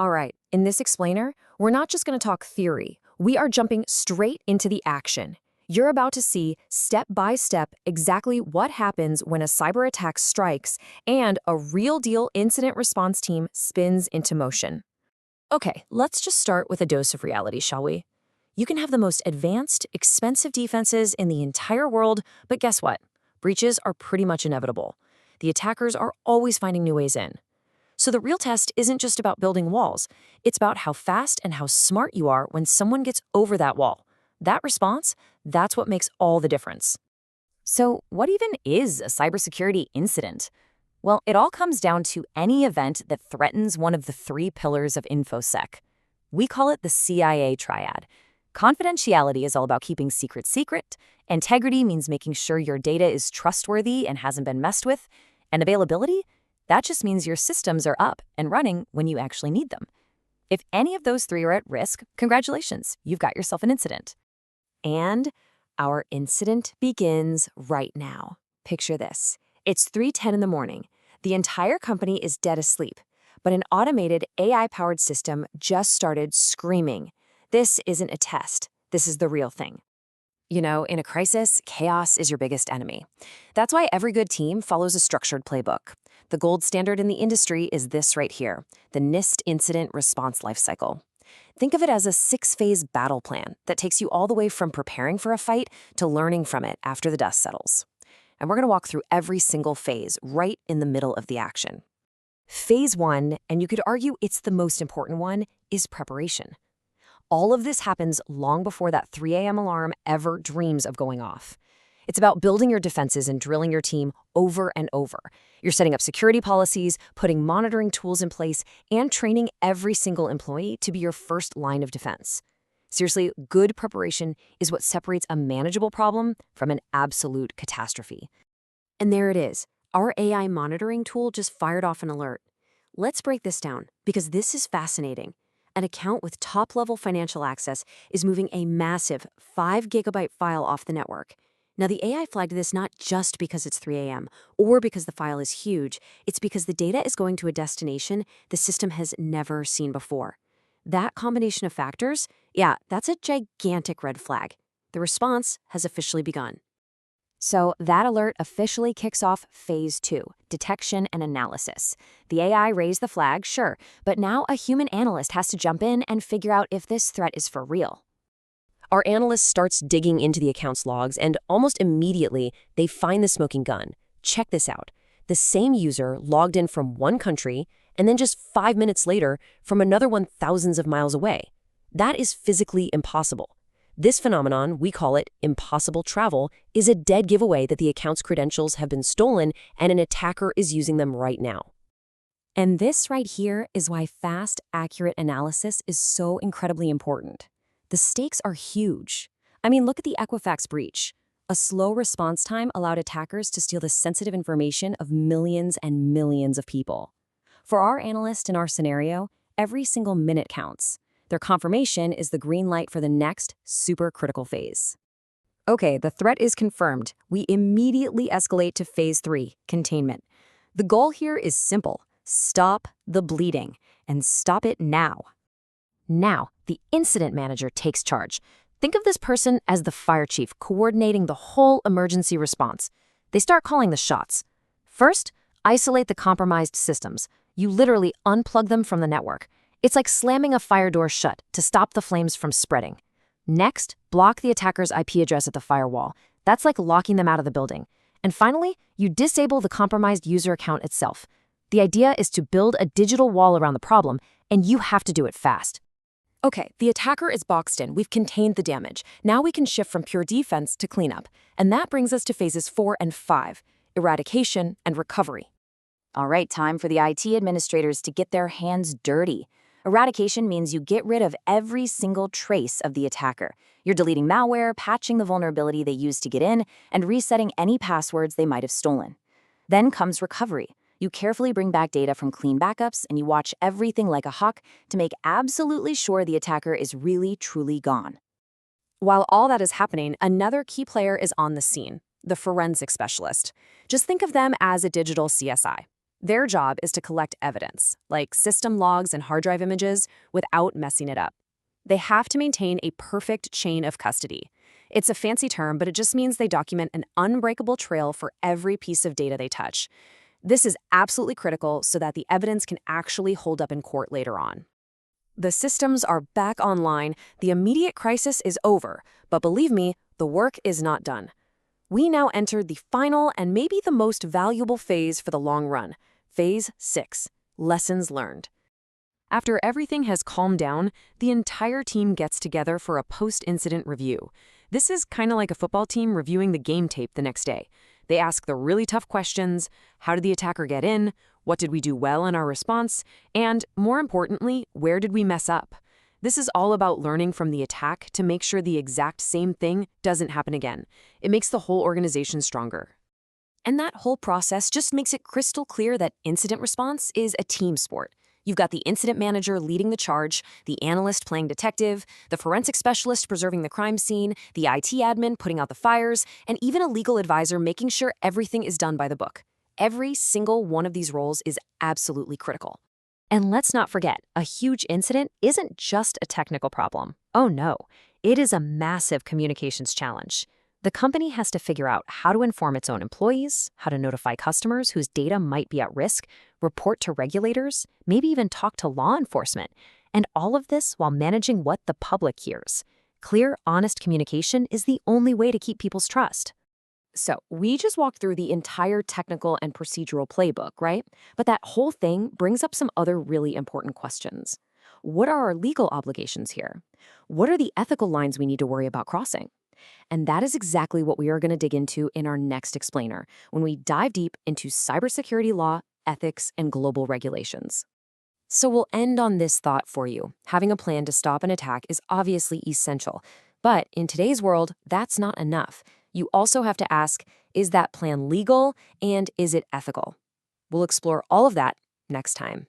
All right, in this explainer, we're not just going to talk theory. We are jumping straight into the action. You're about to see, step by step, exactly what happens when a cyber attack strikes and a real-deal incident response team spins into motion. Okay, let's just start with a dose of reality, shall we? You can have the most advanced, expensive defenses in the entire world, but guess what? Breaches are pretty much inevitable. The attackers are always finding new ways in. So the real test isn't just about building walls. It's about how fast and how smart you are when someone gets over that wall. That response, that's what makes all the difference. So what even is a cybersecurity incident? Well, it all comes down to any event that threatens one of the three pillars of InfoSec. We call it the CIA triad. Confidentiality is all about keeping secret secret. Integrity means making sure your data is trustworthy and hasn't been messed with. And availability? That just means your systems are up and running when you actually need them. If any of those three are at risk, congratulations, you've got yourself an incident. And our incident begins right now. Picture this. It's 3:10 in the morning. The entire company is dead asleep, but an automated AI-powered system just started screaming. This isn't a test. This is the real thing. You know, in a crisis, chaos is your biggest enemy. That's why every good team follows a structured playbook. The gold standard in the industry is this right here, the NIST Incident Response Lifecycle. Think of it as a 6-phase battle plan that takes you all the way from preparing for a fight to learning from it after the dust settles. And we're going to walk through every single phase right in the middle of the action. Phase 1, and you could argue it's the most important one, is preparation. All of this happens long before that 3 a.m. alarm ever dreams of going off. It's about building your defenses and drilling your team over and over. You're setting up security policies, putting monitoring tools in place, and training every single employee to be your first line of defense. Seriously, good preparation is what separates a manageable problem from an absolute catastrophe. And there it is. Our AI monitoring tool just fired off an alert. Let's break this down, because this is fascinating. An account with top-level financial access is moving a massive 5-gigabyte file off the network. Now, the AI flagged this not just because it's 3 a.m. or because the file is huge. It's because the data is going to a destination the system has never seen before. That combination of factors, yeah, that's a gigantic red flag. The response has officially begun. So that alert officially kicks off phase 2, detection and analysis. The AI raised the flag, sure, but now a human analyst has to jump in and figure out if this threat is for real. Our analyst starts digging into the account's logs, and almost immediately, they find the smoking gun. Check this out. The same user logged in from one country, and then just 5 minutes later, from another one thousands of miles away. That is physically impossible. This phenomenon, we call it impossible travel, is a dead giveaway that the account's credentials have been stolen and an attacker is using them right now. And this right here is why fast, accurate analysis is so incredibly important. The stakes are huge. I mean, look at the Equifax breach. A slow response time allowed attackers to steal the sensitive information of millions and millions of people. For our analyst in our scenario, every single minute counts. Their confirmation is the green light for the next super critical phase. Okay, the threat is confirmed. We immediately escalate to phase 3, containment. The goal here is simple. Stop the bleeding, and stop it now. Now, the incident manager takes charge. Think of this person as the fire chief coordinating the whole emergency response. They start calling the shots. First, isolate the compromised systems. You literally unplug them from the network. It's like slamming a fire door shut to stop the flames from spreading. Next, block the attacker's IP address at the firewall. That's like locking them out of the building. And finally, you disable the compromised user account itself. The idea is to build a digital wall around the problem, and you have to do it fast. Okay, the attacker is boxed in. We've contained the damage. Now we can shift from pure defense to cleanup. And that brings us to phases 4 and 5, eradication and recovery. All right, time for the IT administrators to get their hands dirty. Eradication means you get rid of every single trace of the attacker. You're deleting malware, patching the vulnerability they used to get in, and resetting any passwords they might have stolen. Then comes recovery. You carefully bring back data from clean backups, and you watch everything like a hawk to make absolutely sure the attacker is really, truly gone. While all that is happening, another key player is on the scene, the forensic specialist. Just think of them as a digital CSI. Their job is to collect evidence, like system logs and hard drive images, without messing it up. They have to maintain a perfect chain of custody. It's a fancy term, but it just means they document an unbreakable trail for every piece of data they touch. This is absolutely critical so that the evidence can actually hold up in court later on. The systems are back online, the immediate crisis is over, but believe me, the work is not done. We now enter the final and maybe the most valuable phase for the long run. Phase 6, Lessons Learned. After everything has calmed down, the entire team gets together for a post-incident review. This is kind of like a football team reviewing the game tape the next day. They ask the really tough questions: how did the attacker get in? What did we do well in our response? And, more importantly, where did we mess up? This is all about learning from the attack to make sure the exact same thing doesn't happen again. It makes the whole organization stronger. And that whole process just makes it crystal clear that incident response is a team sport. You've got the incident manager leading the charge, the analyst playing detective, the forensic specialist preserving the crime scene, the IT admin putting out the fires, and even a legal advisor making sure everything is done by the book. Every single one of these roles is absolutely critical. And let's not forget, a huge incident isn't just a technical problem. Oh no, it is a massive communications challenge. The company has to figure out how to inform its own employees, how to notify customers whose data might be at risk, report to regulators, maybe even talk to law enforcement, and all of this while managing what the public hears. Clear, honest communication is the only way to keep people's trust. So, we just walked through the entire technical and procedural playbook, right? But that whole thing brings up some other really important questions. What are our legal obligations here? What are the ethical lines we need to worry about crossing? And that is exactly what we are going to dig into in our next explainer, when we dive deep into cybersecurity law, ethics, and global regulations. So we'll end on this thought for you. Having a plan to stop an attack is obviously essential. But in today's world, that's not enough. You also have to ask, is that plan legal and is it ethical? We'll explore all of that next time.